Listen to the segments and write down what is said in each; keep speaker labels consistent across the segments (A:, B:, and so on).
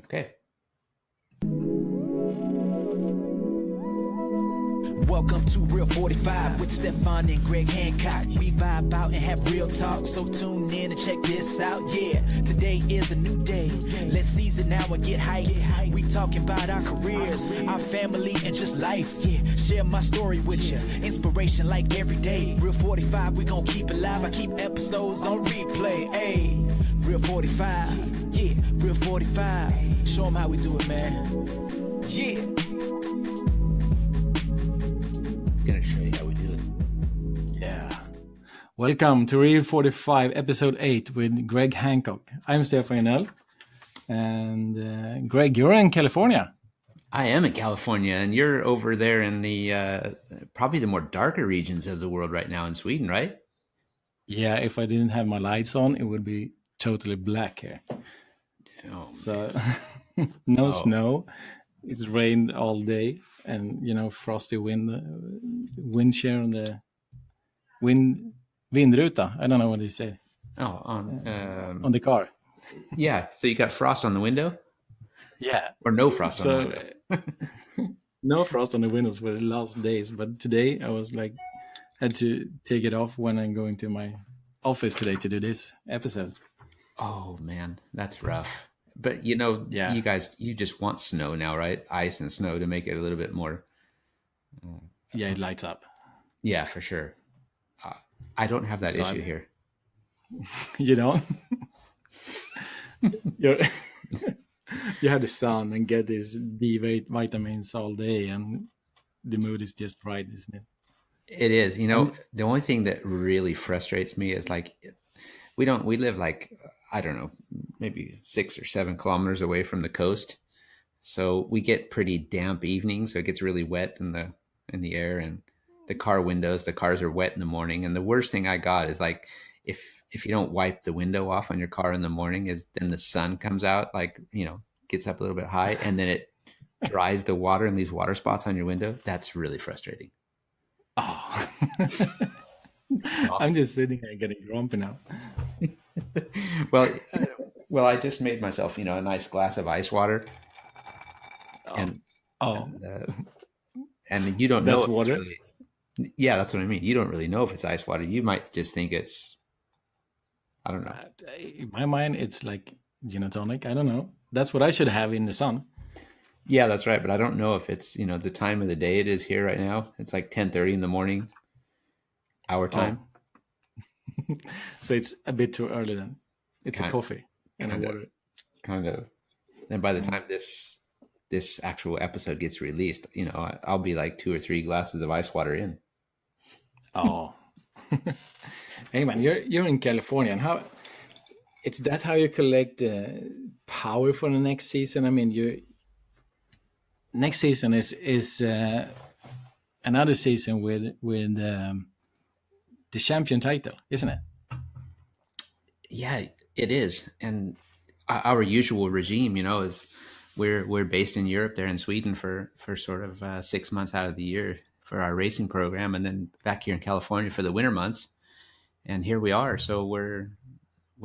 A: Okay.
B: Welcome to Real 45 with Stefan and Greg Hancock. We vibe out and have real talk, so tune in and check this out. Yeah, today is a new day. Let's seize it now and get hype. We talking about our careers, our family, and just life. Yeah, share my story with you. Inspiration like every day. Real 45, we gon' keep it live. I keep episodes on replay. Hey, Real 45. Yeah, Real 45. Show them how we do it, man. Yeah.
A: Gonna show you how we do it.
C: Yeah. Welcome to Real 45, episode 8 with Greg Hancock. I'm Stefan L. And Greg, you're in California.
A: I am in California, and you're over there in the probably the more darker regions of the world right now in Sweden, right?
C: Yeah, if I didn't have my lights on, it would be totally black here.
A: Oh,
C: so no snow. It's rained all day, and frosty wind shear on the vindruta. I don't know what you say.
A: Oh,
C: on the car.
A: Yeah, so you got frost on the window?
C: Yeah,
A: or no frost on the window?
C: No frost on the windows for the last days, but today I was had to take it off when I'm going to my office today to do this episode.
A: Oh man, that's rough. But you guys, you just want snow now, right? Ice and snow to make it a little bit more.
C: Yeah, it lights up.
A: Yeah, for sure. I don't have that issue here.
C: You don't? You have the sun and get these D vitamins all day, and the mood is just right, isn't it?
A: It is. The only thing that really frustrates me is we live I don't know, maybe 6 or 7 kilometers away from the coast. So we get pretty damp evenings. So it gets really wet in the air, and the cars are wet in the morning. And the worst thing I got is if you don't wipe the window off on your car in the morning, then the sun comes out, gets up a little bit high, and then it dries the water and leaves water spots on your window. That's really frustrating.
C: Oh, I'm just sitting here getting grumpy now.
A: Well, I just made myself, a nice glass of ice water, and you don't know
C: that's
A: if
C: water.
A: It's really, yeah, that's what I mean. You don't really know if it's ice water. You might just think it's, I don't know.
C: In my mind, it's like gin and tonic. I don't know. That's what I should have in the sun.
A: Yeah, that's right. But I don't know if it's, the time of the day it is here right now. It's like 10:30 in the morning, our time.
C: So it's a bit too early then. It's a coffee and a water.
A: Kind of. And by the time this actual episode gets released, I'll be like 2 or 3 glasses of ice water in.
C: Oh. Hey man, you're in California, and how you collect the power for the next season? I mean, next season is another season with the champion title, isn't it?
A: Yeah, it is. And our usual regime, is we're based in Europe, there in Sweden for sort of 6 months out of the year for our racing program, and then back here in California for the winter months. And here we are. So we're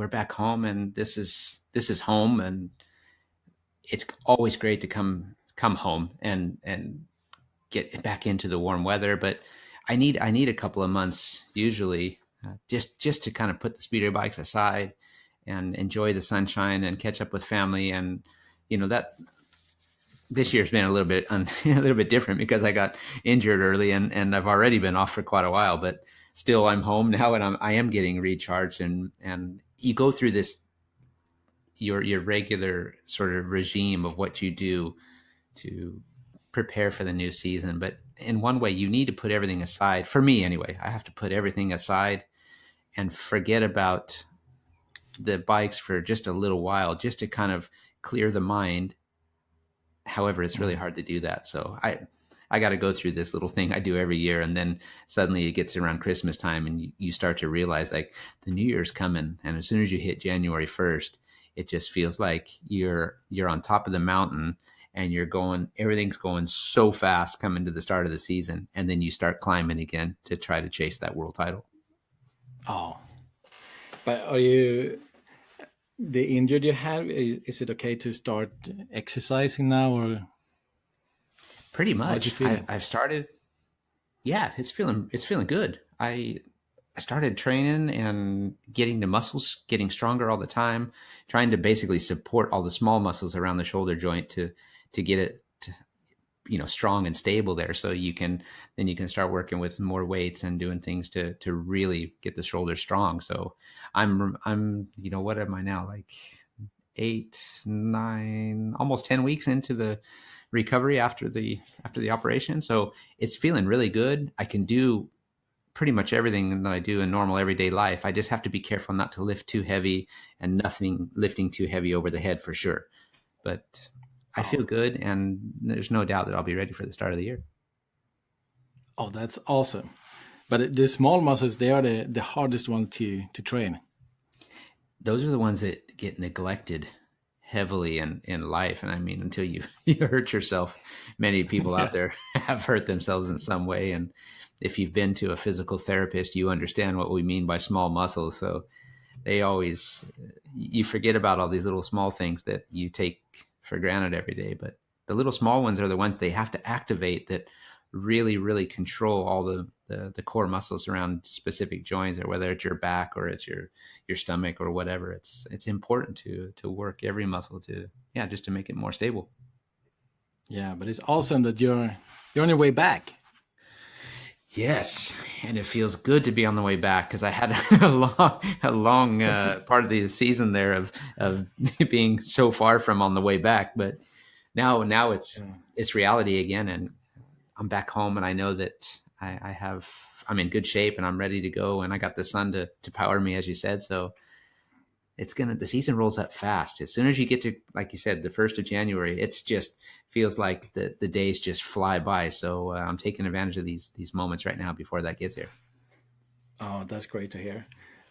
A: back home, and this is home, and it's always great to come home and get back into the warm weather. But I need a couple of months usually just to kind of put the speedway bikes aside and enjoy the sunshine and catch up with family. And that this year's been a little bit different because I got injured early, and I've already been off for quite a while, but still I'm home now, and I am getting recharged, and you go through this your regular sort of regime of what you do to prepare for the new season. But in one way, you need to put everything aside. For me anyway, I have to put everything aside and forget about the bikes for just a little while, just to kind of clear the mind. However, it's really hard to do that. So I got to go through this little thing I do every year. And then suddenly it gets around Christmas time, and you start to realize the new year's coming. And as soon as you hit January 1st, it just feels like you're on top of the mountain, and everything's going so fast coming to the start of the season. And then you start climbing again to try to chase that world title.
C: Oh, but are you the injury you have, is it okay to start exercising now, or
A: Pretty
C: how's you
A: much.
C: feeling?
A: I've started. Yeah, it's feeling good. I started training and getting the muscles getting stronger all the time, trying to basically support all the small muscles around the shoulder joint to get it to, strong and stable there, so you can start working with more weights and doing things to really get the shoulder strong. So I'm what am I now, like 8, 9, almost 10 weeks into the recovery after the operation. So it's feeling really good. I can do pretty much everything that I do in normal everyday life. I just have to be careful not to lift too heavy, and nothing lifting too heavy over the head for sure. But I
C: Oh,
A: feel good, and there's no doubt that I'll be ready for the start of the year.
C: oh, that's awesome. But the small muscles, they are the hardest one to train.
A: Those are the ones that get neglected heavily in life. And I mean, until you, you hurt yourself, many people out
C: Yeah.
A: there have hurt themselves in some way. And if you've been to a physical therapist, you understand what we mean by small muscles. So they always, you forget about all these little small things that you take for granted every day. But the little small ones are the ones they have to activate, that really, really control all the core muscles around specific joints, or whether it's your back or it's your stomach or whatever. It's important to work every muscle to, yeah, just to make it more stable.
C: Yeah, but it's awesome that you're on your way back.
A: Yes, and it feels good to be on the way back, because I had a long part of the season there of being so far from on the way back. But now
C: Yeah.
A: it's reality again, and I'm back home, and I know that I'm in good shape, and I'm ready to go, and I got the sun to power me, as you said. So the season rolls up fast. As soon as you get to, like you said, the 1st of January, it's just feels like the days just fly by. So I'm taking advantage of these moments right now before that gets here.
C: Oh, that's great to hear.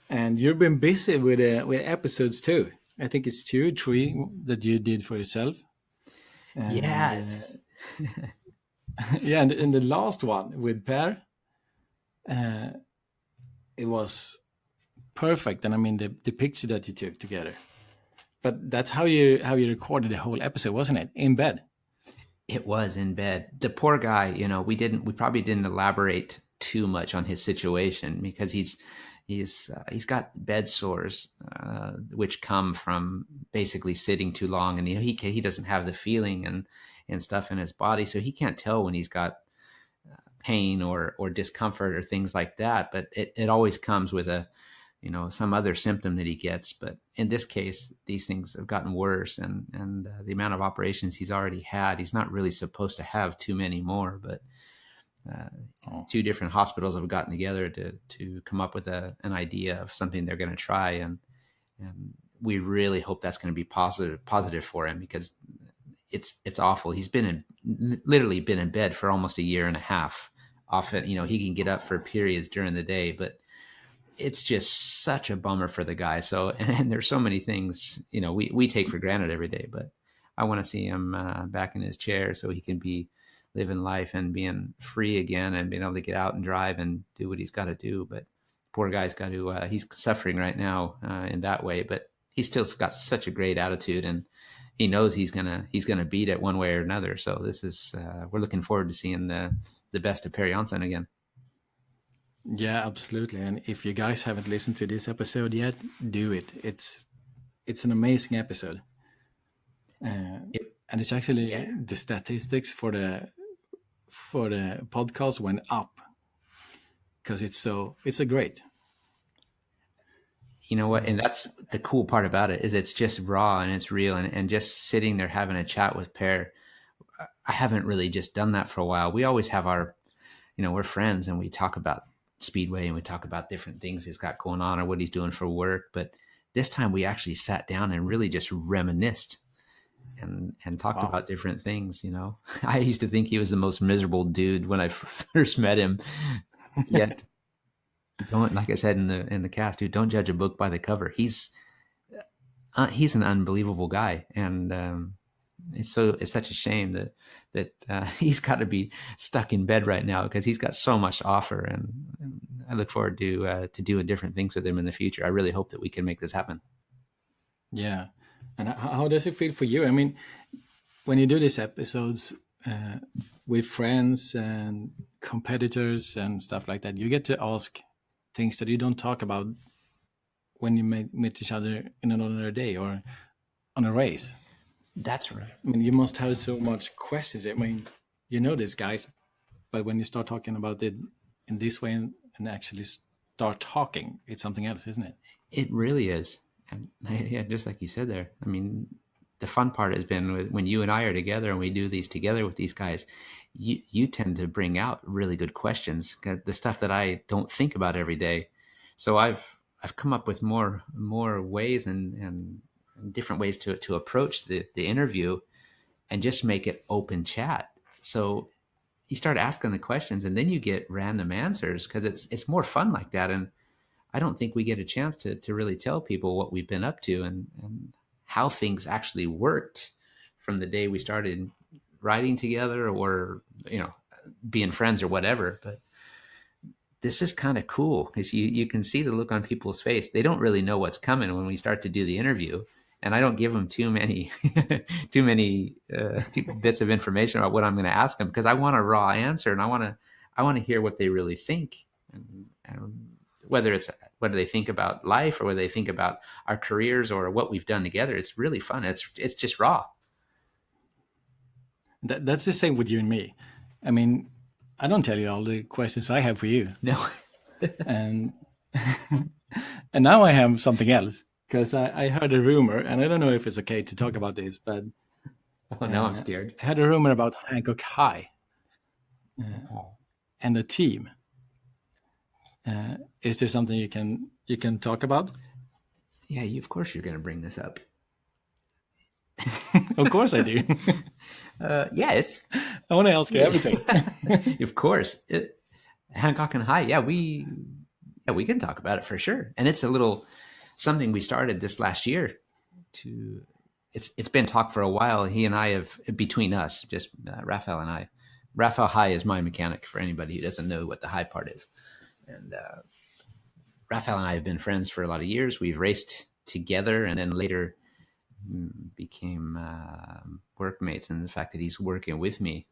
C: And you've been busy with episodes too. I think it's 2, 3 that you did for yourself. And
A: Yeah, it's
C: yeah, and in the last one with Per, uh, it was perfect. And I mean the picture that you took together. But that's how you recorded the whole episode, wasn't it? In bed.
A: it was in bed. The poor guy, we probably didn't elaborate too much on his situation, because he's got bed sores, which come from basically sitting too long, and he doesn't have the feeling and stuff in his body, so he can't tell when he's got pain or discomfort or things like that. But it always comes with some other symptom that he gets. But in this case, these things have gotten worse, and the amount of operations he's already had, he's not really supposed to have too many more. But
C: Oh,
A: 2 different hospitals have gotten together to come up with an idea of something they're going to try, and we really hope that's going to be positive for him, because it's awful. He's literally been in bed for almost a year and a half. Often, he can get up for periods during the day, but it's just such a bummer for the guy. So, and there's so many things, we take for granted every day, but I want to see him back in his chair, so he can be living life and being free again, and being able to get out and drive and do what he's got to do. But poor guy's got to, he's suffering right now in that way, but he's still got such a great attitude, and he knows he's gonna beat it one way or another. So this is, we're looking forward to seeing the best of Perry Onsen again.
C: yeah, absolutely. And if you guys haven't listened to this episode yet, do it. It's an amazing episode.
A: It,
C: And it's actually
A: yeah.
C: the statistics for the podcast went up because it's a great.
A: You know what? And that's the cool part about it, is it's just raw and it's real, and just sitting there having a chat with Per. I haven't really just done that for a while. We always have we're friends, and we talk about Speedway, and we talk about different things he's got going on or what he's doing for work. But this time we actually sat down and really just reminisced and talked
C: Wow.
A: about different things. I used to think he was the most miserable dude when I first met him. Yet, don't, like I said in the cast, dude, don't judge a book by the cover. He's an unbelievable guy, and it's such a shame that he's got to be stuck in bed right now, because he's got so much to offer, and I look forward to doing different things with him in the future. I really hope that we can make this happen.
C: Yeah. And how does it feel for you? I mean, when you do these episodes uh, with friends and competitors and stuff like that, you get to ask things that you don't talk about when you meet each other in another day or on a race.
A: That's right.
C: I mean, you must have so much questions. I mean, you know these guys, but when you start talking about it in this way and actually start talking, it's something else, isn't it?
A: It really is. And yeah, just like you said there. I mean, the fun part has been when you and I are together and we do these together with these guys. You tend to bring out really good questions, the stuff that I don't think about every day. So I've come up with more ways and different ways to approach the interview and just make it open chat. So you start asking the questions and then you get random answers because it's more fun like that. And I don't think we get a chance to really tell people what we've been up to and how things actually worked from the day we started writing together or, being friends or whatever. But this is kind of cool because you can see the look on people's face. They don't really know what's coming when we start to do the interview. And I don't give them too many, too many bits of information about what I'm going to ask them because I want a raw answer and I want to hear what they really think and whether it's what do they think about life or whether they think about our careers or what we've done together. It's really fun. It's just raw.
C: That's the same with you and me. I mean, I don't tell you all the questions I have for you,
A: No,
C: and and now I have something else because I heard a rumor, and I don't know if it's okay to talk about this, but
A: oh, now I'm scared.
C: I had a rumor about Hancock High and the team. Is there something you can talk about?
A: Yeah, of course you're going to bring this up.
C: Of course I do.
A: Yeah, it's
C: I want to ask you everything.
A: of course Hancock and High. We can talk about it for sure. And it's a little something we started this last year. To it's been talked for a while. He and I have between us, just Raphael and I. Raphael High is my mechanic for anybody who doesn't know what the high part is. And Raphael and I have been friends for a lot of years. We've raced together, and then later became workmates. And the fact that he's working with me,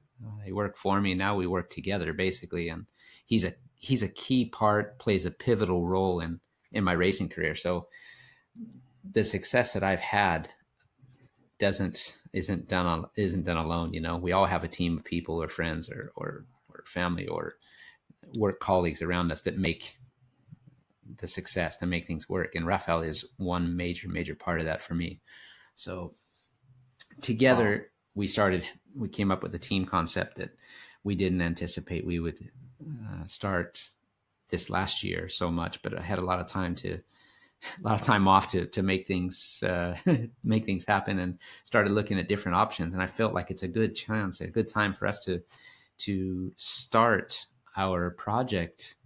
A: he worked for me. Now we work together basically, and he's a key part, plays a pivotal role in my racing career. So the success that I've had isn't done alone. We all have a team of people or friends or family or work colleagues around us that make the success, that make things work. And Raphael is one major part of that for me. So together we came up with a team concept that we didn't anticipate we would start this last year so much, but I had a lot of time off to make things make things happen, and started looking at different options. And I felt like it's a good chance, a good time for us to start our project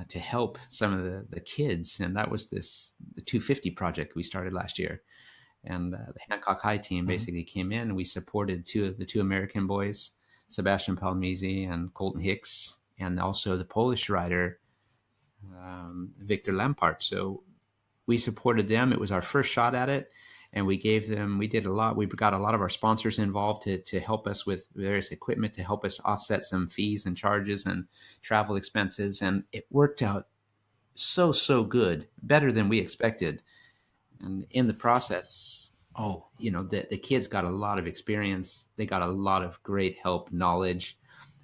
A: to help some of the kids. And that was the 250 project we started last year. And the Hancock High team basically came in and we supported the two American boys, Sebastian Palmisi and Colton Hicks, and also the Polish rider, Victor Lampart. So we supported them. It was our first shot at it. And we did a lot. We got a lot of our sponsors involved to help us with various equipment, to help us to offset some fees and charges and travel expenses. And it worked out so good, better than we expected. And in the process, the kids got a lot of experience. They got a lot of great help, knowledge.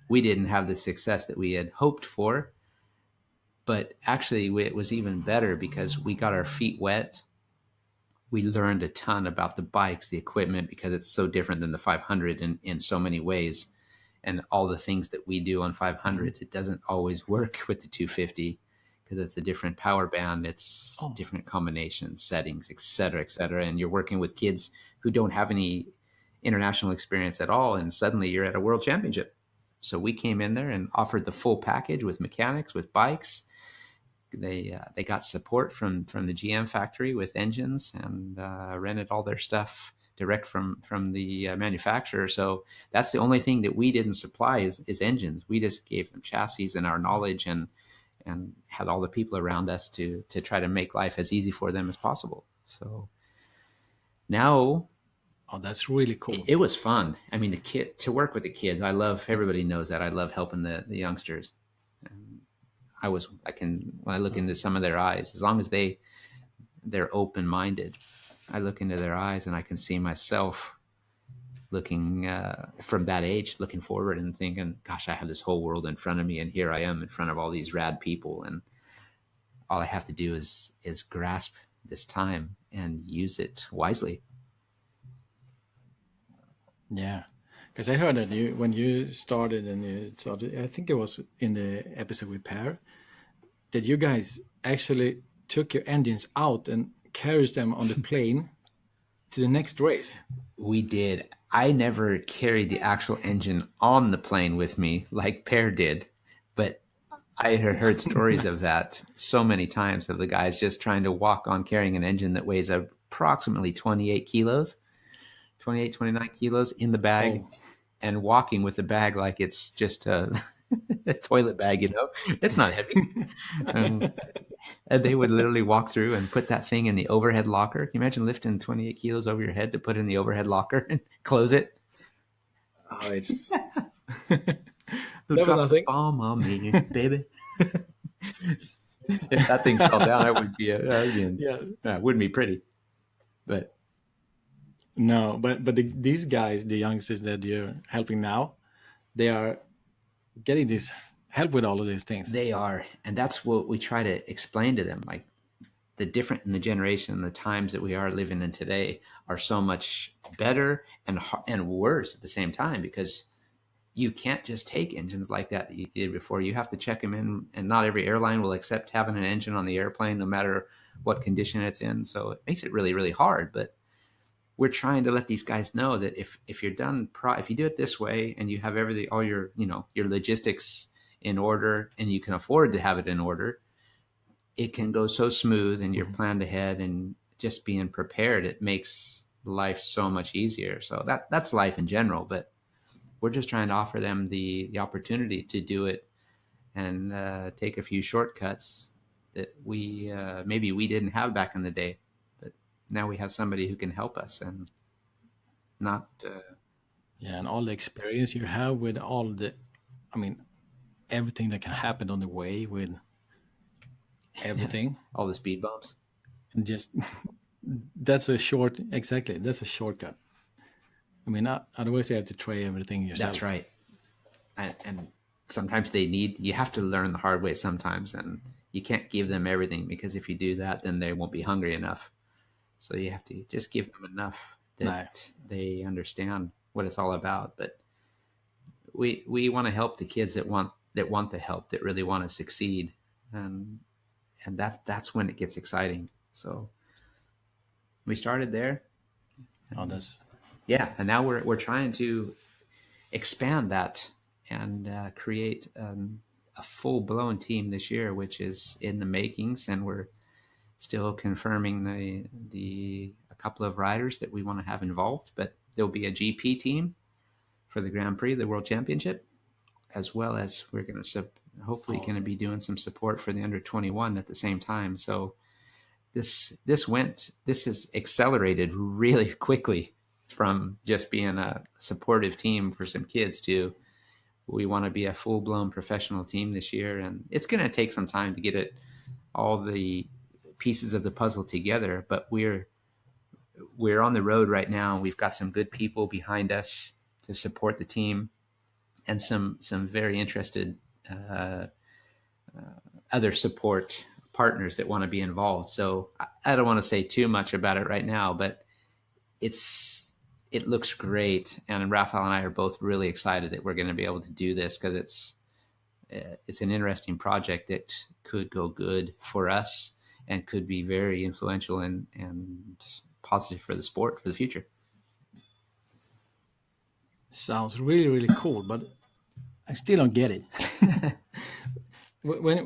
A: We didn't have the success that we had hoped for, but actually it was even better because we got our feet wet. We learned a ton about the bikes, the equipment, because it's so different than the 500 in so many ways. And all the things that we do on 500s, it doesn't always work with the 250 because it's a different power band. It's different combinations, settings, et cetera, et cetera. And you're working with kids who don't have any international experience at all. And suddenly you're at a world championship. So we came in there and offered the full package with mechanics, with bikes. They got support from the GM factory with engines, and rented all their stuff direct from the manufacturer. So that's the only thing that we didn't supply is engines. We just gave them chassis and our knowledge, and had all the people around us to try to make life as easy for them as possible. So Now
C: Oh, that's really cool.
A: it was fun. I mean, the kid to work with the kids. I love. Everybody knows that I love helping the youngsters. I can when I look into some of their eyes, as long as they're open minded, I look into their eyes and I can see myself looking from that age, looking forward and thinking, "Gosh, I have this whole world in front of me, and here I am in front of all these rad people, and all I have to do is grasp this time and use it wisely."
C: Yeah, because I heard that when you started, I think it was in the episode with Per, that you guys actually took your engines out and carried them on the plane to the next race.
A: We did. I never carried the actual engine on the plane with me like Pear did, but I had heard stories of that so many times of the guys just trying to walk on carrying an engine that weighs approximately 28 kilos, 28, 29 kilos in the bag,
C: Oh,
A: and walking with the bag like it's just a toilet bag, you know? It's not heavy. Um, and they would literally walk through and put that thing in the overhead locker. Can you imagine lifting 28 kilos over your head to put it in the overhead locker and close it?
C: oh, it's
A: They'll
C: that was
A: drop a
C: nothing.
A: bomb on me, baby. If that thing fell down, that would be
C: Yeah,
A: it wouldn't be pretty. But
C: no, but these guys, the youngsters that you're helping now, they are getting this help with all of these things.
A: they are, and that's what we try to explain to them. Like the different in the generation and the times that we are living in today are so much better and worse at the same time, because you can't just take engines like that you did before. You have to check them in, and not every airline will accept having an engine on the airplane, no matter what condition it's in. So it makes it really, really hard. But we're trying to let these guys know that if you're done, if you do it this way, and you have everything, all your your logistics in order, and you can afford to have it in order, it can go so smooth, and you're
C: Mhm.
A: planned ahead, and just being prepared, it makes life so much easier. So that's life in general, but we're just trying to offer them the opportunity to do it, and take a few shortcuts that we maybe we didn't have back in the day, but now we have somebody who can help us, and not
C: Yeah, and all the experience you have with all the, I mean, everything that can happen on the way with everything,
A: all the speed bumps.
C: and just that's a short, exactly, that's a shortcut. I mean, otherwise you have to try everything
A: That's
C: yourself.
A: right. And sometimes you have to learn the hard way sometimes, and you can't give them everything, because if you do that, then they won't be hungry enough. So you have to just give them enough
C: No,
A: that they understand what it's all about. But we want to help the kids that want the help, that really want to succeed, and that's when it gets exciting. So we started there,
C: oh,
A: and
C: that's
A: yeah, and now we're trying to expand that, and create a full blown team this year, which is in the makings, and we're still confirming the a couple of riders that we want to have involved. But there'll be a GP team for the Grand Prix, the World Championship, as well as we're going to hopefully
C: oh,
A: going to be doing some support for the under 21 at the same time. So this has accelerated really quickly, from just being a supportive team for some kids to we want to be a full blown professional team this year, and it's going to take some time to get it all the pieces of the puzzle together. But we're on the road right now. We've got some good people behind us to support the team, and some very interested uh, other support partners that want to be involved. So I don't want to say too much about it right now, but it looks great, and Raphael and I are both really excited that we're going to be able to do this, because it's an interesting project that could go good for us, and could be very influential and positive for the sport for the future.
C: sounds really really cool, but I still don't get it. When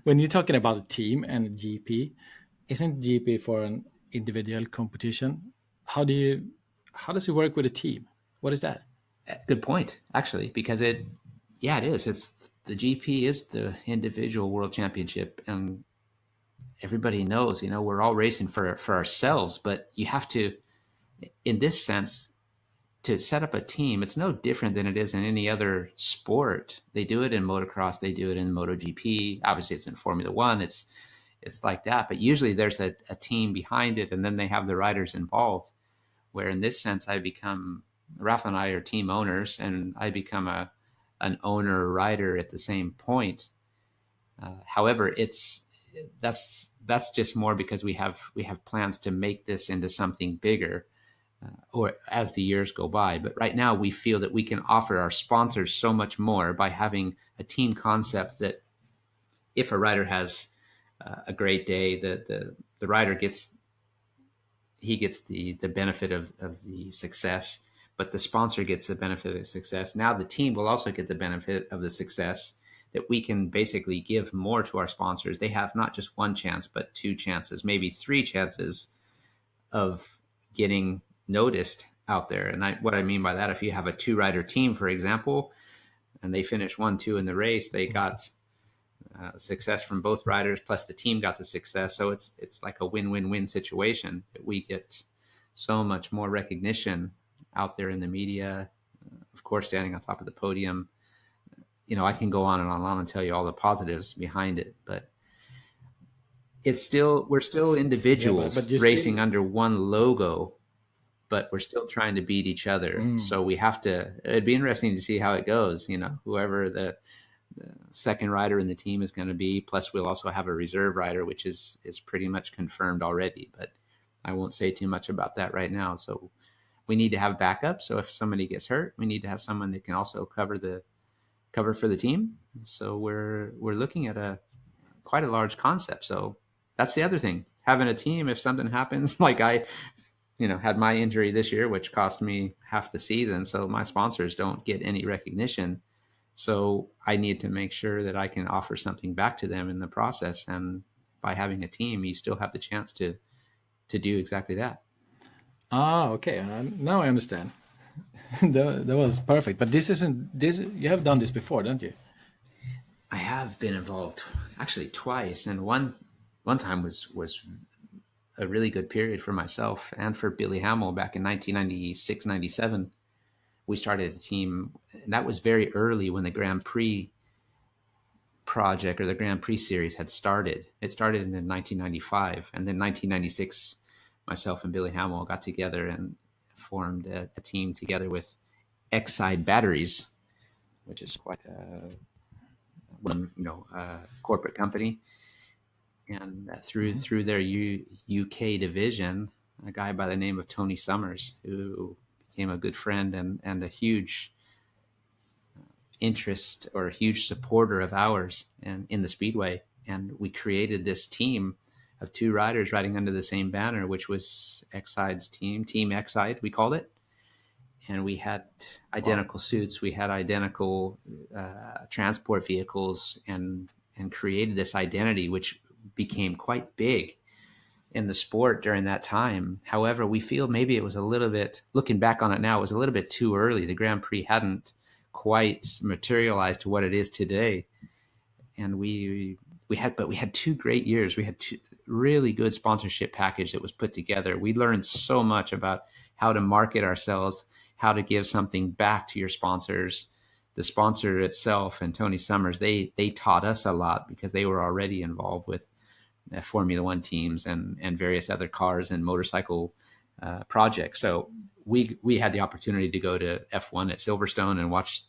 C: when you're talking about a team and a GP, isn't GP for an individual competition? How do you how does it work with a team? What is that?
A: Good point, actually, because it is. It's the GP is the individual world championship, and everybody knows, we're all racing for ourselves, but you have to, in this sense, to set up a team. It's no different than it is in any other sport. They do it in motocross, they do it in MotoGP. Obviously, it's in Formula One. It's like that, but usually there's a team behind it, and then they have the riders involved. Where in this sense, Ralph and I are team owners, and I become an owner rider at the same point. However, that's just more because we have plans to make this into something bigger, or as the years go by. But right now, we feel that we can offer our sponsors so much more by having a team concept that if a rider has a great day, the rider gets the benefit of the success, but the sponsor gets the benefit of the success. Now the team will also get the benefit of the success, that we can basically give more to our sponsors. They have not just one chance, but two chances, maybe three chances of getting noticed out there. And what I mean by that, if you have a 2-rider team, for example, and they finish 1-2 in the race, they got success from both riders, plus the team got the success. So it's like a win-win-win situation that we get so much more recognition out there in the media. Of course, standing on top of the podium. I can go on and on and tell you all the positives behind it, but we're still individuals, but racing under one logo, but we're still trying to beat each other. So it'd be interesting to see how it goes. Whoever the second rider in the team is going to be, plus we'll also have a reserve rider, which is pretty much confirmed already, but I won't say too much about that right now. So we need to have backup. So if somebody gets hurt, we need to have someone that can also cover for the team. So we're looking at quite a large concept. So that's the other thing, having a team. If something happens, like I had my injury this year, which cost me half the season, so my sponsors don't get any recognition. So I need to make sure that I can offer something back to them in the process. And by having a team, you still have the chance to do exactly that.
C: Okay. Now I understand. that was perfect. But you have done this before, don't you?
A: I have been involved actually twice. And one time was a really good period for myself and for Billy Hamill back in 1996, 97. We started a team, and that was very early when the Grand Prix project or the Grand Prix series had started. It started in 1995, and then 1996, myself and Billy Hamill got together and formed a team together with Exide Batteries, which is quite a corporate company. And through their UK division, a guy by the name of Tony Summers, who became a good friend and a huge interest or a huge supporter of ours and in the Speedway. And we created this team of 2 riders riding under the same banner, which was Exide's Team Exide, we called it. And we had identical suits, we had identical transport vehicles, and created this identity, which became quite big in the sport during that time. However, we feel maybe it was a little bit, looking back on it now, it was a little bit too early. The Grand Prix hadn't quite materialized to what it is today. And we had 2 great years. We had 2 really good sponsorship package that was put together. We learned so much about how to market ourselves, how to give something back to your sponsors. The sponsor itself and Tony Summers, they taught us a lot because they were already involved with Formula One teams and various other cars and motorcycle projects. So we had the opportunity to go to F1 at Silverstone and watch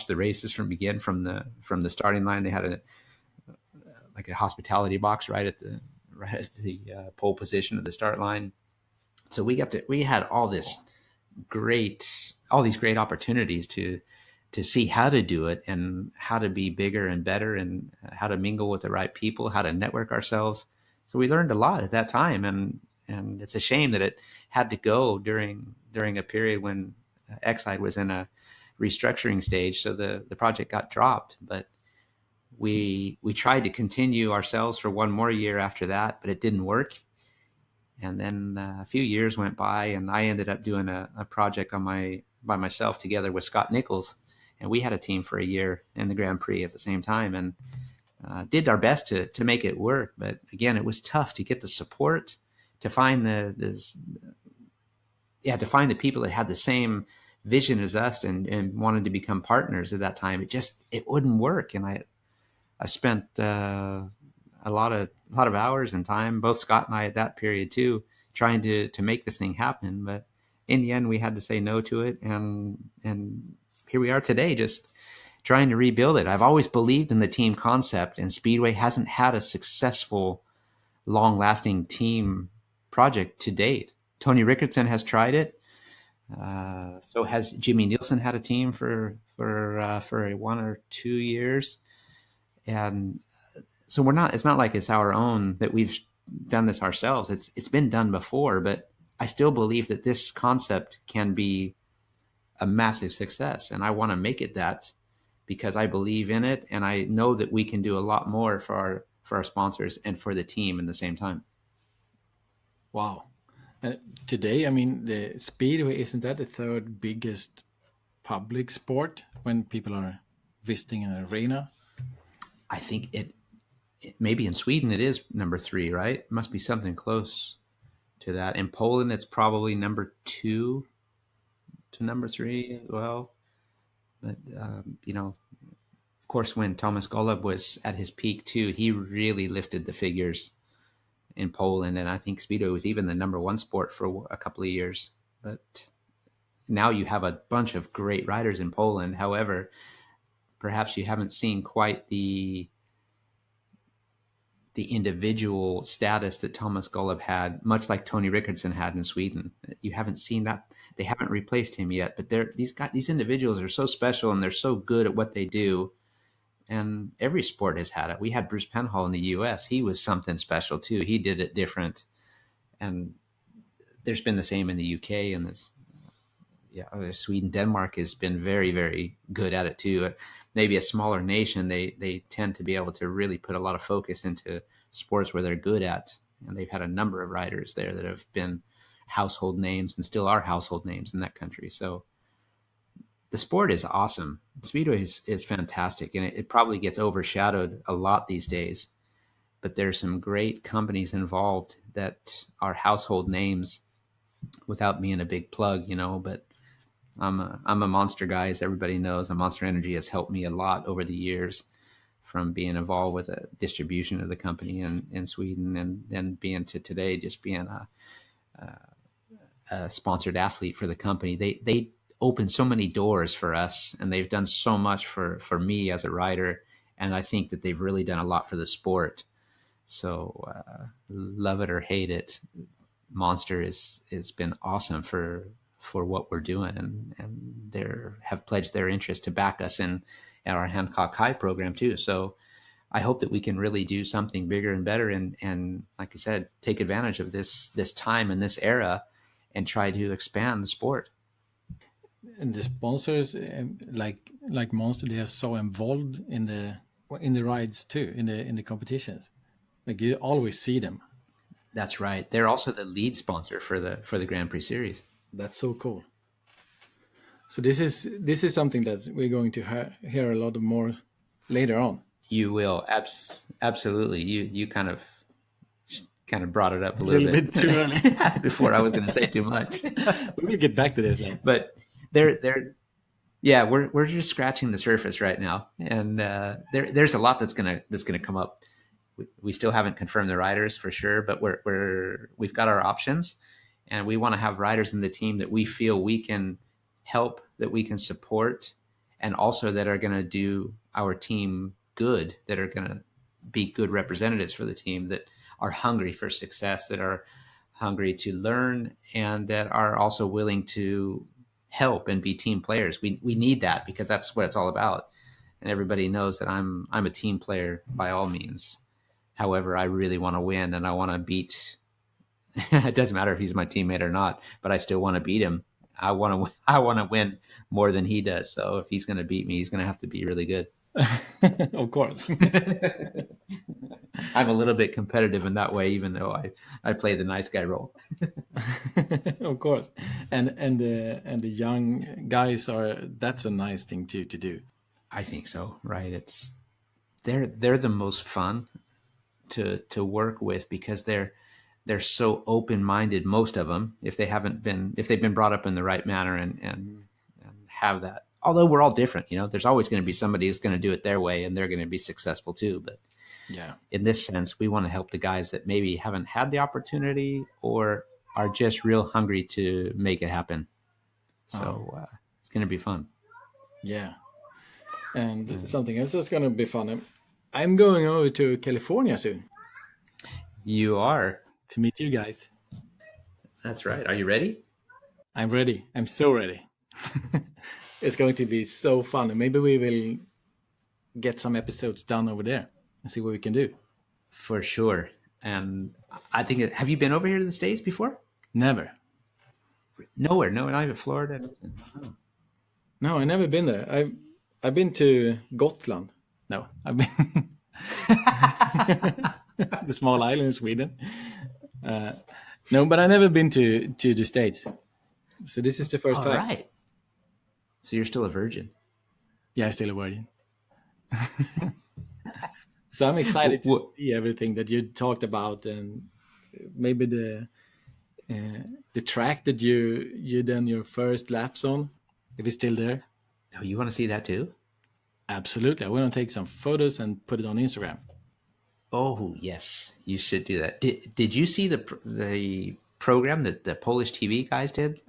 A: the races from the starting line. They had a hospitality box right at the pole position of the start line. So we had all these great opportunities to see how to do it and how to be bigger and better and how to mingle with the right people, how to network ourselves. So we learned a lot at that time, and it's a shame that it had to go during a period when Exide was in a restructuring stage. So the project got dropped, but we tried to continue ourselves for one more year after that, but it didn't work. And then a few years went by, and I ended up doing a project by myself together with Scott Nichols. And we had a team for a year in the Grand Prix at the same time. And did our best to make it work. But again, it was tough to get the support, to find to find the people that had the same vision as us and wanted to become partners at that time. It wouldn't work. And I spent a lot of hours and time, both Scott and I at that period too, trying to make this thing happen. But in the end, we had to say no to it, and here we are today, just trying to rebuild it. I've always believed in the team concept, and Speedway hasn't had a successful, long-lasting team project to date. Tony Rickardson has tried it. So has Jimmy Nielsen had a team for 1 or 2 years, and so we're not. It's not like it's our own, that we've done this ourselves. It's been done before, but I still believe that this concept can be a massive success, and I want to make it that, because I believe in it, and I know that we can do a lot more for our sponsors and for the team in the same time.
C: Wow. Today, I mean, the Speedway, isn't that the third biggest public sport when people are visiting an arena?
A: I think it maybe in Sweden it is number 3, right? It must be something close to that. In Poland, it's probably number 2 to number 3 as well. But of course, when Thomas Golub was at his peak too, he really lifted the figures in Poland, and I think Speedway was even the number 1 sport for a couple of years. But now you have a bunch of great riders in Poland. However, perhaps you haven't seen quite the individual status that Thomas Golub had, much like Tony Rickardson had in Sweden. You haven't seen that. They haven't replaced him yet, but these individuals are so special, and they're so good at what they do. And every sport has had it. We had Bruce Penhall in the U.S. He was something special too. He did it different. And there's been the same in the U.K. and Sweden. Denmark has been very, very good at it too. Maybe a smaller nation, they tend to be able to really put a lot of focus into sports where they're good at. And they've had a number of riders there that have been household names and still are household names in that country. So the sport is awesome. Speedway is fantastic, and it probably gets overshadowed a lot these days. But there's some great companies involved that are household names without being a big plug, but I'm a Monster guy, as everybody knows. And Monster Energy has helped me a lot over the years, from being involved with the distribution of the company in Sweden, and then being to today, just being a sponsored athlete for the company. They opened so many doors for us, and they've done so much for me as a rider. And I think that they've really done a lot for the sport. So love it or hate it, Monster has been awesome for what we're doing, and they have pledged their interest to back us in our Hancock High program too. So I hope that we can really do something bigger and better, and like I said, take advantage of this time and this era, and try to expand the sport.
C: And the sponsors, like Monster, they are so involved in the rides too, in the competitions. Like, you always see them.
A: That's right. They're also the lead sponsor for the Grand Prix series.
C: That's so cool. So this is something that we're going to hear a lot more later on.
A: You will, absolutely. You kind of brought it up a little bit
C: too early
A: before I was going to say too much.
C: We'll get back to this then.
A: But we're just scratching the surface right now, and there's a lot that's gonna come up. We still haven't confirmed the riders for sure, but we've got our options, and we want to have riders in the team that we feel we can help, that we can support, and also that are going to do our team good, that are going to be good representatives for the team, that are hungry for success, that are hungry to learn, and that are also willing to help and be team players. We need that, because that's what it's all about. And everybody knows that I'm a team player by all means. However, I really want to win, and I want to beat. It doesn't matter if he's my teammate or not, but I still want to beat him. I want to win more than he does. So if he's going to beat me, he's going to have to be really good.
C: Of course.
A: I'm a little bit competitive in that way, even though I play the nice guy role.
C: Of course. And the young guys that's a nice thing to do.
A: I think so, right? they're the most fun to work with because they're so open minded. Most of them, if they've been brought up in the right manner and have that. Although we're all different, there's always going to be somebody who's going to do it their way and they're going to be successful too. But
C: Yeah.
A: in this sense, we want to help the guys that maybe haven't had the opportunity or are just real hungry to make it happen. So it's going to be fun.
C: Yeah. And something else that's going to be fun. I'm going over to California soon
A: You are.
C: to meet you guys.
A: That's right. Are you ready?
C: I'm ready. I'm so ready. It's going to be so fun. And maybe we will get some episodes done over there and see what we can do.
A: For sure. And I think, have you been over here to the States before?
C: Never.
A: Nowhere. No, not even Florida.
C: No, I've never been there. I've been to Gotland. No, I've been the small island in Sweden. No, but I've never been to the States. So this is the first
A: All
C: time.
A: right. So you're still a virgin.
C: Yeah, still a virgin. So I'm excited to see everything that you talked about, and maybe the track that you done your first laps on, if it's still there.
A: Oh, you want to see that too?
C: Absolutely. I want to take some photos and put it on Instagram.
A: Oh, yes. You should do that. Did you see the program that the Polish TV guys did?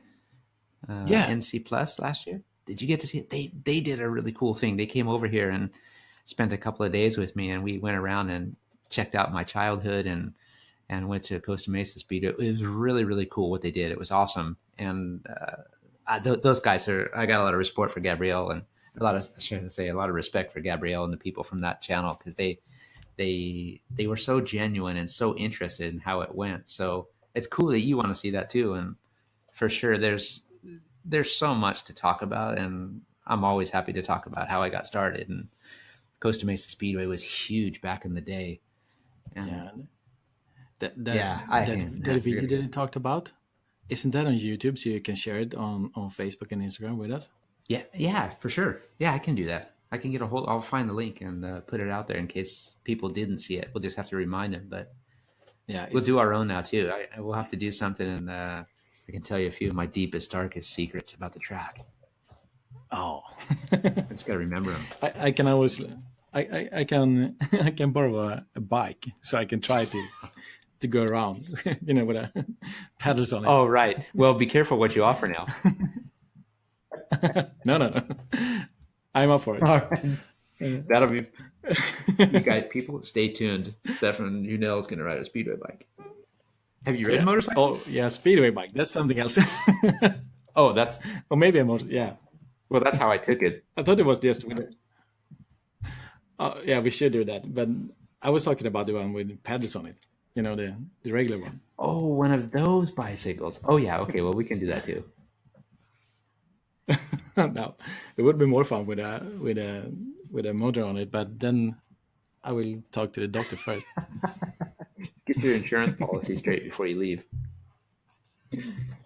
C: Yeah.
A: NC Plus last year? Did you get to see it? They did a really cool thing. They came over here and spent a couple of days with me, and we went around and checked out my childhood and went to Costa Mesa Speedway. It was really, really cool what they did. It was awesome. And those guys I got a lot of respect for Gabrielle and a lot of respect for Gabrielle and the people from that channel because they were so genuine and so interested in how it went. So it's cool that you want to see that too. And for sure, there's so much to talk about, and I'm always happy to talk about how I got started. And Costa Mesa Speedway was huge back in the day. And
C: the video that you talked about, isn't that on YouTube? So you can share it on Facebook and Instagram with us?
A: Yeah, for sure. Yeah, I can do that. I can I'll find the link and put it out there in case people didn't see it. We'll just have to remind them. But yeah, we'll do our own now too. I will have to do something, and I can tell you a few of my deepest, darkest secrets about the track.
C: Oh,
A: I just got to remember them.
C: I can always, I can borrow a bike so I can try to go around, with a pedals on it.
A: Oh, right. Well, be careful what you offer now.
C: No. I'm up for it.
A: All right. That'll be. You guys, people, stay tuned. Stefan Unell is going to ride a speedway bike. Have you ridden motorcycle?
C: Oh, yeah, speedway bike. That's something else.
A: Oh, that's.
C: Or maybe a motor. Yeah.
A: Well, that's how I took it.
C: I thought it was just with it. Yeah, we should do that. But I was talking about the one with pedals on it. The regular one.
A: Oh, one of those bicycles. Oh, yeah. Okay. Well, we can do that too.
C: No, it would be more fun with a motor on it, but then I will talk to the doctor first.
A: Get your insurance policy straight before you leave.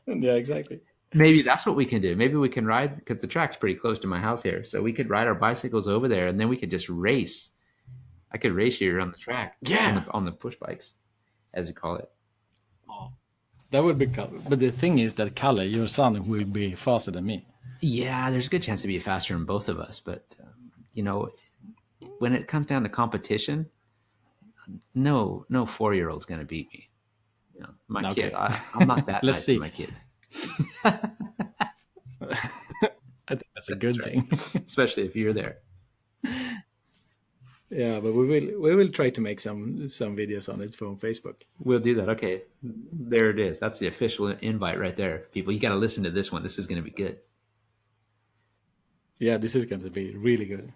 C: Yeah, exactly.
A: Maybe that's what we can do. Maybe we can ride, because the track's pretty close to my house here, so we could ride our bicycles over there, and then we could just race. I could race you around the track.
C: Yeah,
A: on the push bikes, as you call it.
C: Oh, that would be cool. But the thing is that Kalle, your son, will be faster than me.
A: Yeah, there's a good chance to be faster than both of us, but when it comes down to competition, no 4-year-old's going to beat me. My kid, I'm not that nice to my kids.
C: I think that's a good thing,
A: especially if you're there.
C: Yeah, but we will try to make some videos on it from Facebook.
A: We'll do that. Okay, there it is. That's the official invite right there, people. You got to listen to this one. This is going to be good.
C: Yeah, this is going to be really good.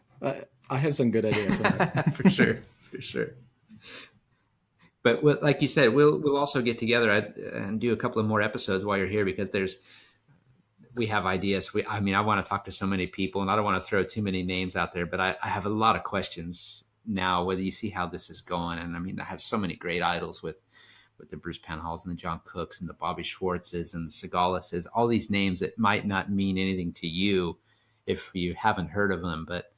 C: I have some good ideas on that.
A: For sure. But like you said, we'll also get together and do a couple of more episodes while you're here, because we have ideas. I want to talk to so many people, and I don't want to throw too many names out there, but I have a lot of questions now, whether you see how this is going. And I have so many great idols with the Bruce Penhalls and the John Cooks and the Bobby Schwartzes and the Segalases, all these names that might not mean anything to you if you haven't heard of them, but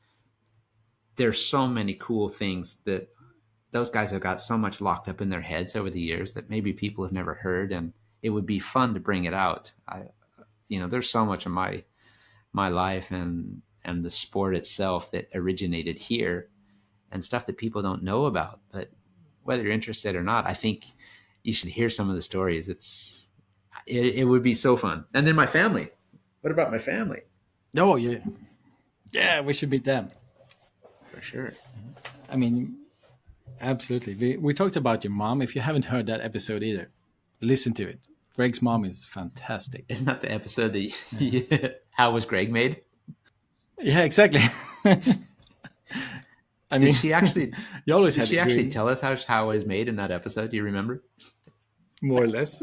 A: there's so many cool things that those guys have got so much locked up in their heads over the years that maybe people have never heard, and it would be fun to bring it out. There's so much of my life and the sport itself that originated here, and stuff that people don't know about. But whether you're interested or not, I think you should hear some of the stories. It would be so fun. And then my family. What about my family?
C: Oh yeah, yeah. We should meet them
A: For sure.
C: I mean, absolutely. We talked about your mom. If you haven't heard that episode either, listen to it. Greg's mom is fantastic.
A: Isn't that the episode that how was Greg made?
C: Yeah, exactly. I mean,
A: Did she actually?
C: you always
A: Did
C: had
A: she
C: to
A: actually
C: agree,
A: tell us how it was made in that episode? Do you remember?
C: more or less.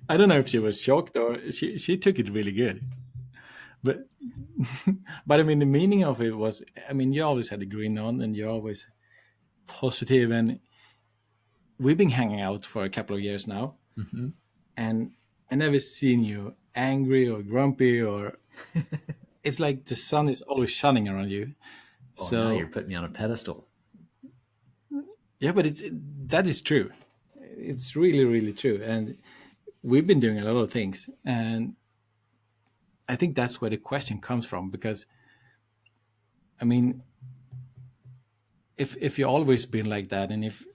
C: I don't know if she was shocked or she took it really good. But but I mean, the meaning of it was, I mean, you always had a grin on, and you're always positive, and we've been hanging out for a couple of years now,
A: Mm-hmm.
C: and I never seen you angry or grumpy, or it's like the sun is always shining around you.
A: Oh, now you're
C: So
A: putting me on a pedestal.
C: yeah, but that is true. It's really, really true, and we've been doing a lot of things, and I think that's where the question comes from. Because I mean, if you always been like that, and if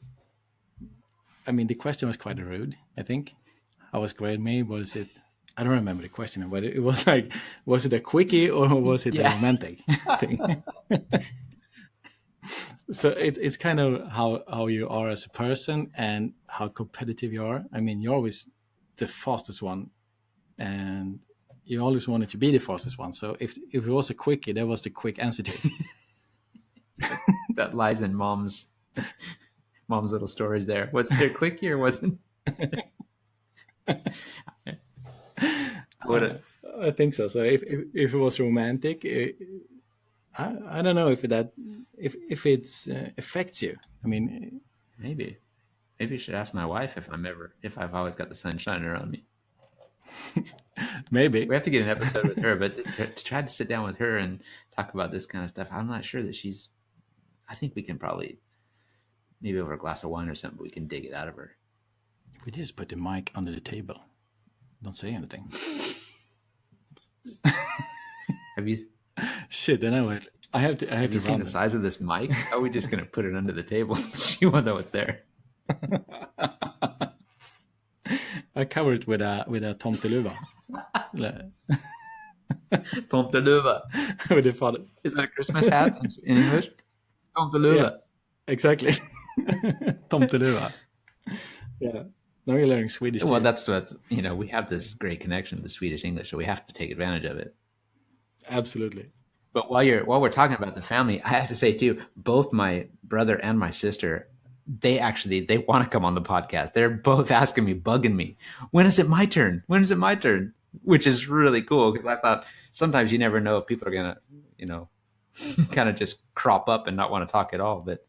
C: I mean, the question was quite rude, I think. How was grade me? Was it? I don't remember the question, but it was like, was it a quickie or was it a
A: Yeah.
C: romantic thing? So it's kind of how you are as a person and how competitive you are. I mean, you're always the fastest one, and you always wanted to be the fastest one. So if it was a quickie, that was the quick answer to it.
A: That lies in mom's little stories there. Was there quickie or wasn't? Would it?
C: I think so. So if it was romantic, I don't know if it's affects you. I mean,
A: Maybe you should ask my wife if I've always got the sun shining around me.
C: maybe.
A: We have to get an episode with her, but to try to sit down with her and talk about this kind of stuff, I'm not sure that she's. I think we can probably maybe over a glass of wine or something, we can dig it out of her.
C: We just put the mic under the table. Don't say anything.
A: Have you
C: Shit, then I have to
A: seen
C: run
A: the
C: it.
A: size of this mic? How are we just gonna put it under the table? She won't know it's there.
C: I cover it with a tomteluva.
A: Tomteluva.
C: With the father.
A: Is that a Christmas hat in English? Tomteluva.
C: Yeah. Exactly. Tomteluva. Yeah. Now you're learning Swedish.
A: Well,
C: too.
A: that's what we have this great connection with the Swedish English, so we have to take advantage of it.
C: Absolutely.
A: But while we're talking about the family, I have to say too, both my brother and my sister, they want to come on the podcast. They're both asking me, bugging me, when is it my turn? When is it my turn? Which is really cool, because I thought sometimes you never know if people are gonna, kind of just crop up and not want to talk at all. But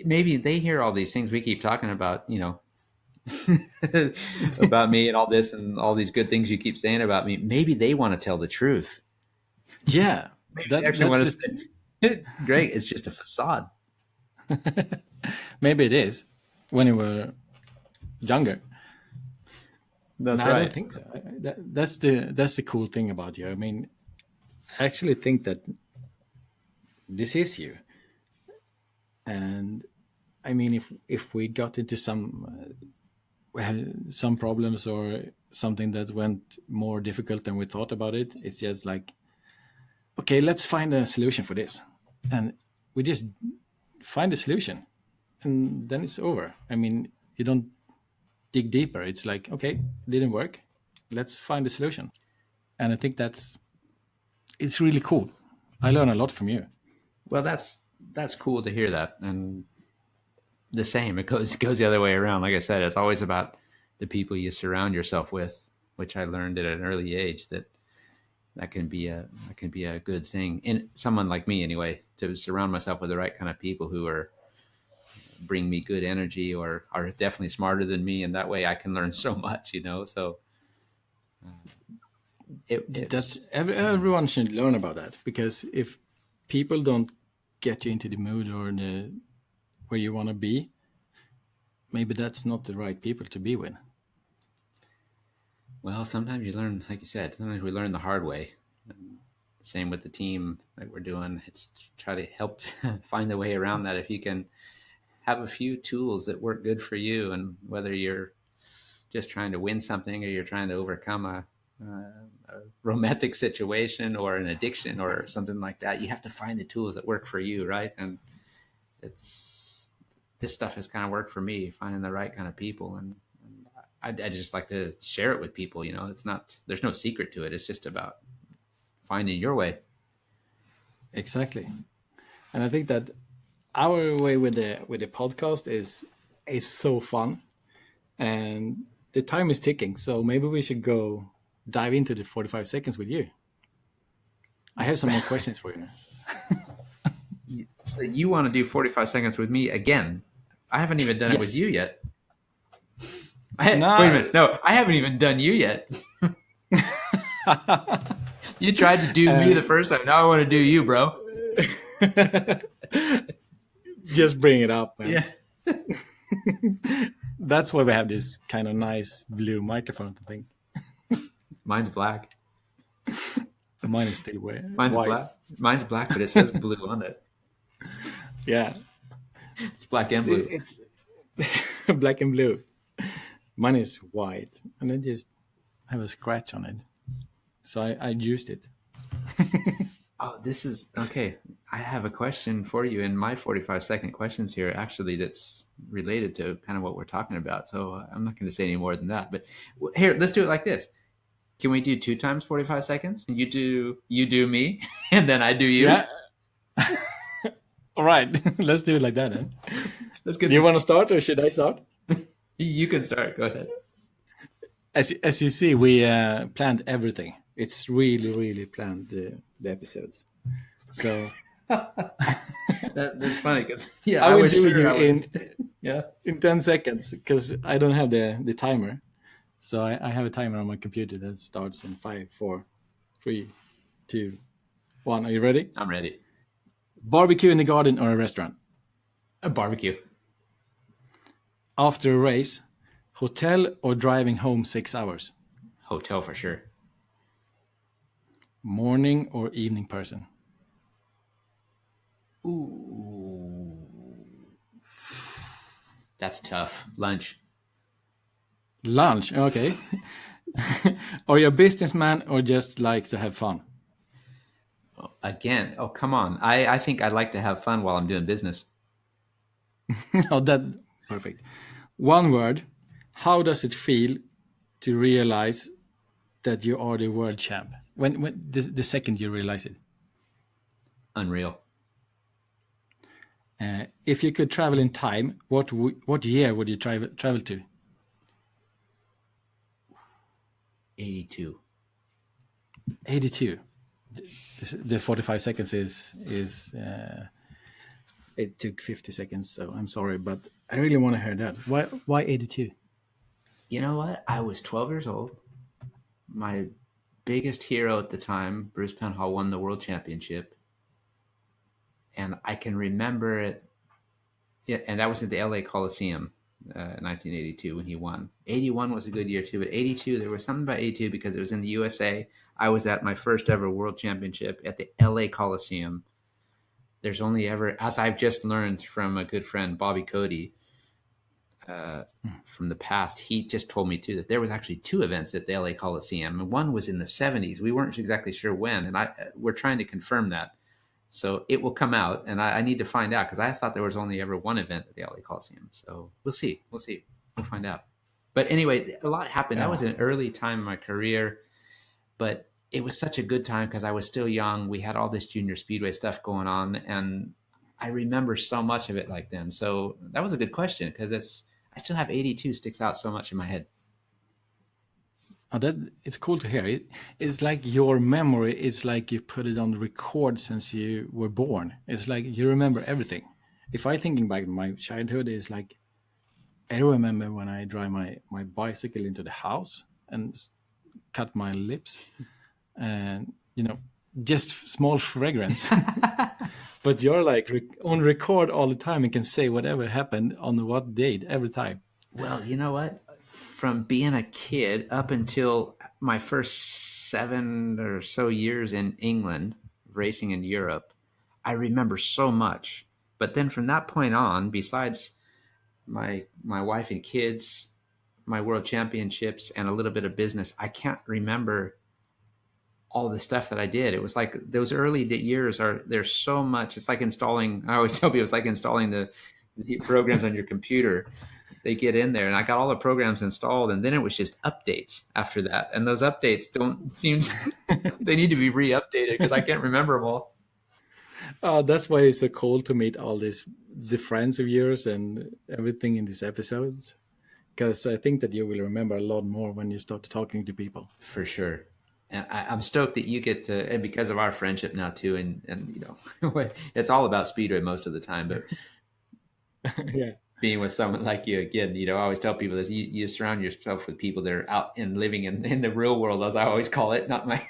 A: maybe they hear all these things we keep talking about, about me and all this and all these good things you keep saying about me. Maybe they want to tell the truth.
C: Yeah.
A: They actually want to say, Greg, it's just a facade.
C: Maybe it is when you were younger.
A: That's
C: No,
A: right.
C: I don't think so. That's the cool thing about you. I mean, I actually think that this is you. And I mean, if we got into some problems or something that went more difficult than we thought about it, it's just like, okay, let's find a solution for this, and we just find a solution, and then it's over. I mean, you don't dig deeper. It's like, okay, it didn't work, let's find a solution. And I think it's really cool. I learn a lot from you.
A: Well, that's cool to hear that. And the same, it goes the other way around. Like I said, it's always about the people you surround yourself with, which I learned at an early age that can be a good thing in someone like me anyway, to surround myself with the right kind of people who bring me good energy or are definitely smarter than me, and that way I can learn so much, so
C: That's everyone should learn about that, because if people don't get you into the mood or where you want to be, maybe that's not the right people to be with.
A: Well, sometimes you learn, like you said, sometimes we learn the hard way. Same with the team that we're doing. It's try to help find a way around that. If you can have a few tools that work good for you, and whether you're just trying to win something or you're trying to overcome a romantic situation or an addiction or something like that, you have to find the tools that work for you, right? And it's this stuff has kind of worked for me, finding the right kind of people, and I just like to share it with people. You know, it's not, there's no secret to it. It's just about finding your way.
C: Exactly. And I think that our way with the podcast is so fun, and the time is ticking. So maybe we should go dive into the 45 seconds with you. I have some more questions for you now.
A: So you want to do 45 seconds with me again? I haven't even done it with
C: Yes.
A: you yet.
C: No.
A: Wait a minute. No, I haven't even done you yet. You tried to do me the first time. Now I want to do you, bro.
C: Just bring it up, man.
A: Yeah.
C: That's why we have this kind of nice blue microphone thing.
A: Mine's black.
C: Mine is still
A: Mine's
C: white.
A: black. Mine's black, but it says blue on it.
C: Yeah.
A: It's black and blue.
C: It's black and blue. Mine is white, and I just have a scratch on it. So I used it.
A: Oh, this is okay. I have a question for you in my 45-second questions here, actually, that's related to kind of what we're talking about. So I'm not going to say any more than that. But here, let's do it like this. Can we do 2 times 45 seconds? You do me, and then I do you.
C: Yeah. All right. Let's do it like that, then.
A: Let's get
C: Do you want to start, or should I start?
A: You can start. Go ahead.
C: As you see, we planned everything. It's really planned, the episodes. So
A: That's funny because
C: I will do
A: sure
C: you
A: yeah.
C: in 10 seconds because I don't have the timer. So I have a timer on my computer that starts in 5, 4, 3, 2, 1. Are you ready?
A: I'm ready.
C: Barbecue in the garden or a restaurant?
A: A barbecue.
C: After a race, hotel or driving home 6 hours?
A: Hotel for sure.
C: Morning or evening person?
A: Ooh. That's tough. Lunch.
C: Lunch, okay. Are you a businessman or just like to have fun?
A: Again, oh, come on. I think I'd like to have fun while I'm doing business.
C: Oh, that perfect. One word. How does it feel to realize that you are the world champ? When the second you realize it?
A: Unreal.
C: If you could travel in time, what year would you travel to?
A: 82.
C: 82. The 45 seconds is it took 50 seconds, so I'm sorry, but I really want to hear that. Why 82?
A: You know what? I was 12 years old. My biggest hero at the time, Bruce Penhall, won the world championship. And I can remember it. Yeah, and that was at the LA Coliseum in 1982 when he won. 81 was a good year too, but 82, there was something about 82 because it was in the USA. I was at my first ever world championship at the LA Coliseum. There's only ever, as I've just learned from a good friend, Bobby Cody, from the past, he just told me too that there was actually 2 events at the LA Coliseum, and one was in the 70s. We weren't exactly sure when, and we're trying to confirm that. So it will come out, and I need to find out because I thought there was only ever one event at the LA Coliseum. So we'll see. We'll find out. But anyway, a lot happened. That was an early time in my career, but it was such a good time because I was still young. We had all this junior speedway stuff going on, and I remember so much of it like then. So that was a good question because I still have 82 sticks out so much in my head.
C: Oh, it's cool to hear. It's like your memory. It's like you put it on the record since you were born. It's like you remember everything. If I thinking back to my childhood, it's like I remember when I drive my bicycle into the house and cut my lips, and just small fragrance. But you're like on record all the time and can say whatever happened on what date every time.
A: Well, you know what? From being a kid up until my first 7 or so years in England, racing in Europe, I remember so much. But then from that point on, besides my wife and kids, my world championships, and a little bit of business, I can't remember all the stuff that I did. It was like those early years are there's so much. It's like installing. I always tell people it's like installing the programs on your computer. They get in there, and I got all the programs installed, and then it was just updates after that. And those updates don't seem they need to be re-updated because I can't remember them all.
C: That's why it's so cool to meet all these the friends of yours and everything in these episodes. Because I think that you will remember a lot more when you start talking to people.
A: For sure. And I'm stoked that you get to, and because of our friendship now too, and you know, it's all about speedway most of the time. But
C: Yeah.
A: being with someone like you again, you know, I always tell people this: you surround yourself with people that are out and living in the real world, as I always call it, not my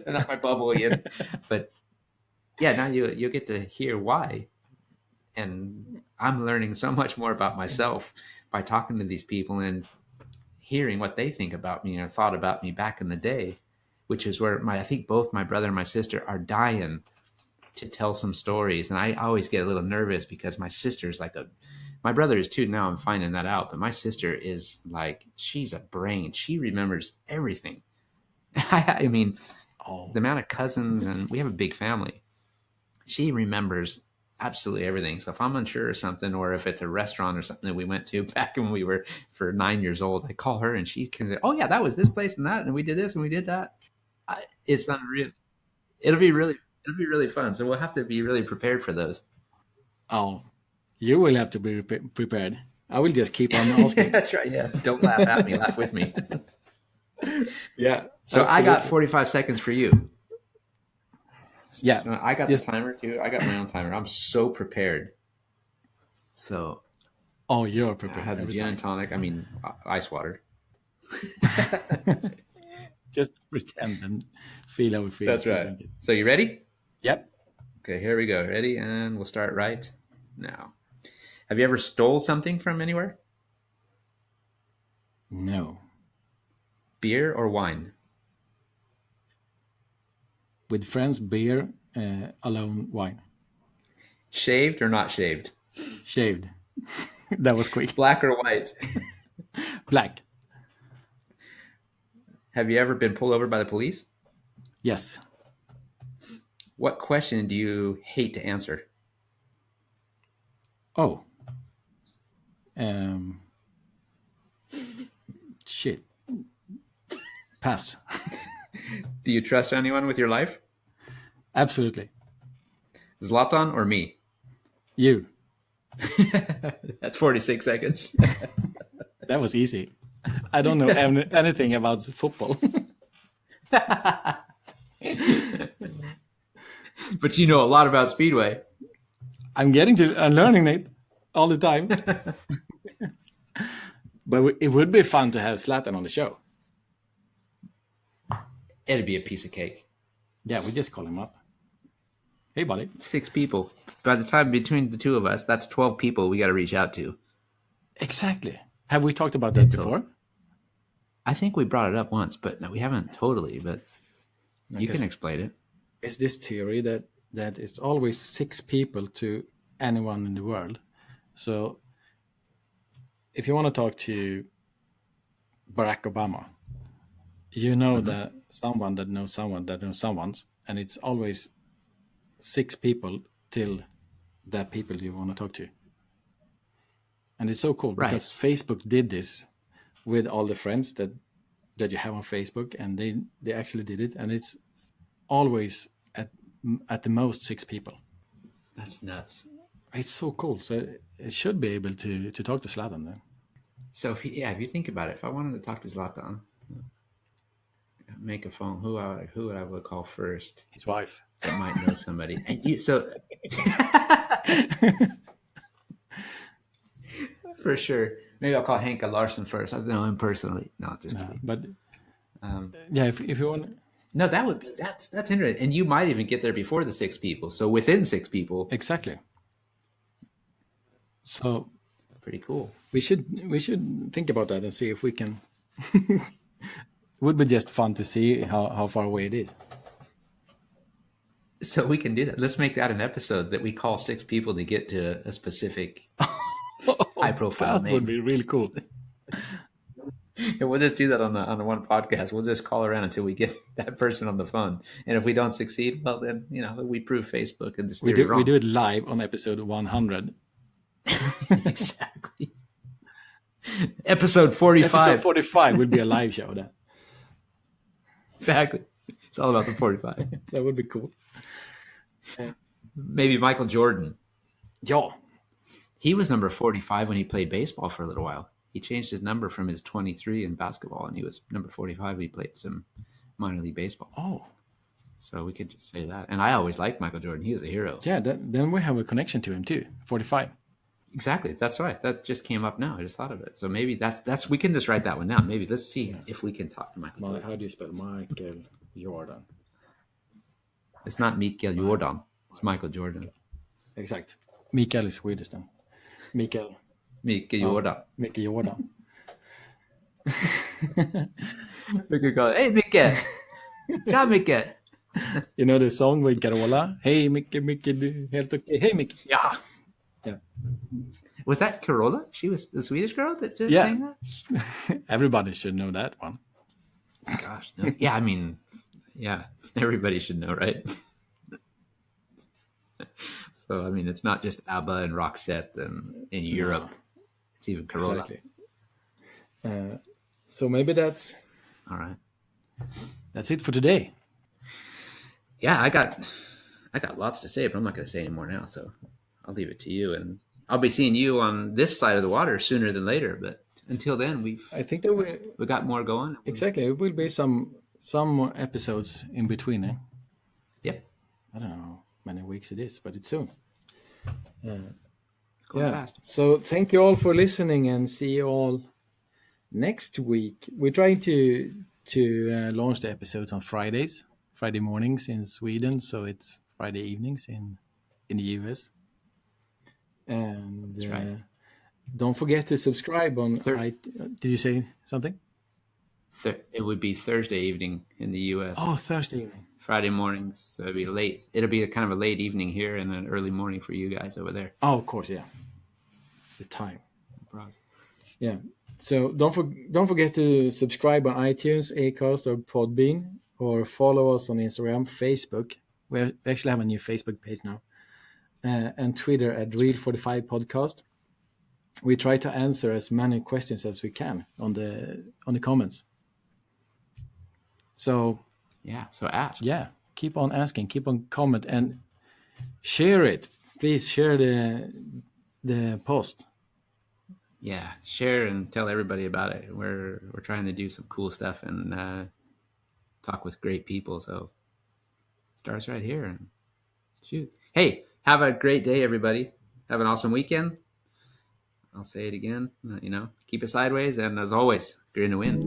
A: not my bubble again. But yeah, now you get to hear why, and I'm learning so much more about myself by talking to these people and hearing what they think about me or thought about me back in the day, which is where I think both my brother and my sister are dying to tell some stories. And I always get a little nervous because my sister's like my brother is too now, I'm finding that out, but my sister is like, she's a brain. She remembers everything. I mean, the amount of cousins, and we have a big family. She remembers absolutely everything. So if I'm unsure of something, or if it's a restaurant or something that we went to back when we were 9 years old, I call her and she can say, "Oh yeah, that was this place and that, and we did this and we did that." It's unreal. It'll be really fun. So we'll have to be really prepared for those.
C: Oh, you will have to be prepared. I will just keep on asking.
A: That's right. Yeah. Don't laugh at me. Laugh with me.
C: Yeah.
A: So
C: absolutely.
A: I got 45 seconds for you.
C: Yeah.
A: So I got the timer too. I got my own timer. I'm so prepared. So
C: Oh, you're
A: I
C: prepared.
A: have the gin and tonic. I mean, ice water.
C: Just pretend and feel how it feels.
A: That's right. So you ready?
C: Yep.
A: Okay, here we go. Ready? And we'll start right now. Have you ever stole something from anywhere?
C: No.
A: Beer or wine?
C: With friends, beer, alone, wine.
A: Shaved or not shaved?
C: Shaved. That was quick.
A: Black or white?
C: Black.
A: Have you ever been pulled over by the police?
C: Yes.
A: What question do you hate to answer?
C: Oh. Shit. Pass.
A: Do you trust anyone with your life?
C: Absolutely.
A: Zlatan or me?
C: You.
A: That's 46 seconds.
C: That was easy. I don't know anything about football.
A: But you know a lot about Speedway.
C: I'm learning it all the time. But it would be fun to have Zlatan on the show.
A: It'd be a piece of cake.
C: Yeah, we just call him up. Hey, buddy.
A: 6 people. By the time between the two of us, that's 12 people we got to reach out to.
C: Exactly. Have we talked about that before?
A: I think we brought it up once, but no, we haven't totally. But you can explain it.
C: It's this theory that it's always 6 people to anyone in the world. So if you want to talk to Barack Obama, you know that someone that knows someone that knows someone, and it's always 6 people till that people you want to talk to. And it's so cool because Facebook did this with all the friends that you have on Facebook, and they actually did it, and it's always at the most 6 people.
A: That's nuts.
C: It's so cool. So it should be able to talk to Zlatan then.
A: So if you think about it, if I wanted to talk to Zlatan, make a phone, who would I call first?
C: His wife.
A: That might know somebody. And for sure. Maybe I'll call Henka Larsson first. I know him personally. No, just kidding.
C: But yeah, if you want,
A: No, that's interesting. And you might even get there before the 6 people. So within 6 people,
C: Exactly. So
A: pretty cool.
C: we should think about that and see if we can. It would be just fun to see how far away it is.
A: So we can do that. Let's make that an episode that we call 6 people to get to a specific high profile
C: That
A: name.
C: would be really cool.
A: And we'll just do that on the one podcast. We'll just call around until we get that person on the phone. And if we don't succeed, well then, we prove Facebook and this theory wrong.
C: We do it live on episode 100.
A: Exactly. Episode 45.
C: Episode 45 would be a live show then.
A: Exactly. It's all about the 45.
C: That would be cool.
A: Maybe Michael Jordan.
C: Ja.
A: He was number 45 when he played baseball for a little while. He changed his number from his 23 in basketball, and he was number 45 when he played some minor league baseball.
C: Oh.
A: So we could just say that. And I always liked Michael Jordan. He was a hero.
C: Yeah, then we have a connection to him too. 45.
A: Exactly. That's right. That just came up now. I just thought of it. So maybe that's we can just write that one down. Maybe let's see if we can talk to Michael Jordan.
C: How do you spell Michael Jordan?
A: It's not Mikael Jordan. It's Michael Jordan.
C: Exact. Mikael is Swedish then. Mikael
A: Jordan.
C: Mikael Jordan.
A: We could call it, hey, Micke. Ja, Micke.
C: You know the song with Carola? Hey, Micke, du helt okay. Hey, Micke.
A: Yeah.
C: Yeah.
A: Was that Carola? She was the Swedish girl that sang that?
C: Everybody should know that one.
A: Gosh. No. Yeah, I mean, yeah. Everybody should know, right? So, I mean, it's not just ABBA and Roxette and in Europe. It's even Carola.
C: Exactly. So maybe that's
A: all right.
C: That's it for today.
A: Yeah, I got lots to say, but I'm not going to say any more now. So I'll leave it to you, and I'll be seeing you on this side of the water sooner than later. But until then,
C: I think that
A: we got more going.
C: Exactly, it will be some more episodes in between.
A: Yep.
C: I don't know how many weeks it is, but it's soon.
A: It's going fast.
C: So thank you all for listening, and see you all next week. We're trying to launch the episodes on Friday mornings in Sweden, so it's Friday evenings in the US. And
A: that's right.
C: Don't forget to subscribe on. Did you say something?
A: It would be Thursday evening in the US.
C: Oh, Thursday evening.
A: Friday mornings, so it'll be late. It'll be kind of a late evening here and an early morning for you guys over there.
C: Oh, of course, yeah. The time. Yeah. So don't forget to subscribe on iTunes, Acast, or Podbean, or follow us on Instagram, Facebook. We actually have a new Facebook page now, and Twitter at Real45Podcast. We try to answer as many questions as we can on the comments. So
A: ask.
C: Yeah, keep on asking, keep on comment, and share it. Please share the post.
A: Yeah, share and tell everybody about it. We're trying to do some cool stuff and talk with great people. So it starts right here. And shoot. Hey, have a great day, everybody. Have an awesome weekend. I'll say it again. Keep it sideways. And as always, you're in the wind.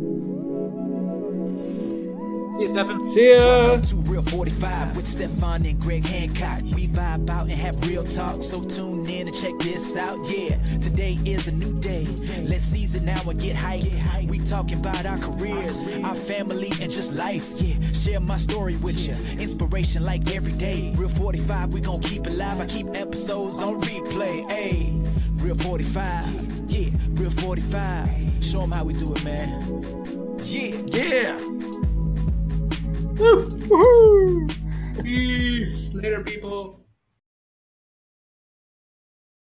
A: See you, Stefan.
C: See ya.
B: Welcome to Real 45 with Stefan and Greg Hancock. We vibe out and have real talk, so tune in and check this out. Yeah, today is a new day. Let's seize it now and get hype. We talking about our careers, our family, and just life. Yeah, share my story with you. Inspiration like every day. Real 45, we gon' keep it live. I keep episodes on replay. Hey, Real 45. Yeah, Real 45. Show them how we do it, man. Yeah.
A: Woo! Woohoo! Peace. Later, people.